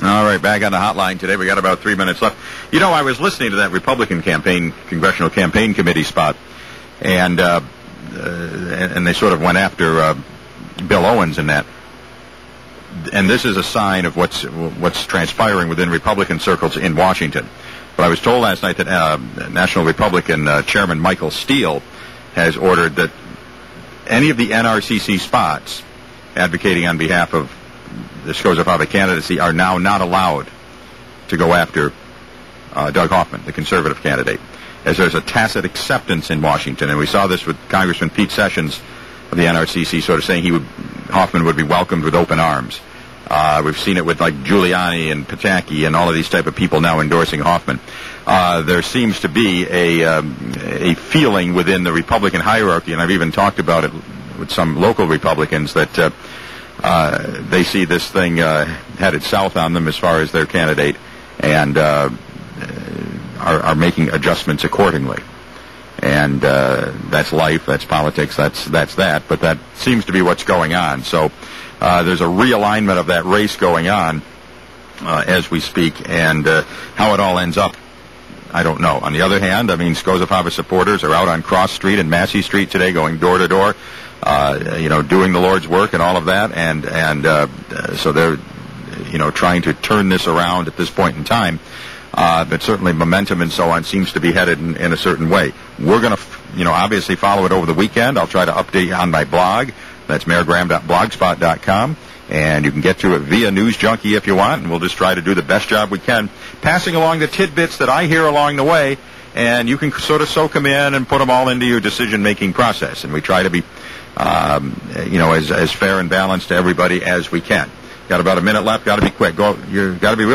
All right, back on the hotline today. We got about 3 minutes left. You know, I was listening to that Republican Congressional Campaign Committee spot, and they sort of went after Bill Owens in that. And this is a sign of what's transpiring within Republican circles in Washington. But I was told last night that National Republican Chairman Michael Steele has ordered that any of the NRCC spots advocating on behalf of the Skozopava candidacy are now not allowed to go after Doug Hoffman, the conservative candidate, as there's a tacit acceptance in Washington. And we saw this with Congressman Pete Sessions of the NRCC sort of saying Hoffman would be welcomed with open arms. We've seen it with like Giuliani and Pataki and all of these type of people now endorsing Hoffman. There seems to be a feeling within the Republican hierarchy, and I've even talked about it with some local Republicans, that they see this thing headed south on them as far as their candidate, and are making adjustments accordingly. And that's life, that's politics, that's that. But that seems to be what's going on. So there's a realignment of that race going on as we speak, and how it all ends up, I don't know. On the other hand, I mean, Skozopava supporters are out on Cross Street and Massey Street today, going door to door, doing the Lord's work and all of that, and so they're, trying to turn this around at this point in time. But certainly momentum and so on seems to be headed in a certain way. We're going to, obviously follow it over the weekend. I'll try to update you on my blog. That's mayorgraham.blogspot.com. And you can get to it via News Junkie if you want, and we'll just try to do the best job we can, passing along the tidbits that I hear along the way, and you can sort of soak them in and put them all into your decision-making process. And we try to be, as fair and balanced to everybody as we can. Got about a minute left. Got to be quick. You got to be real.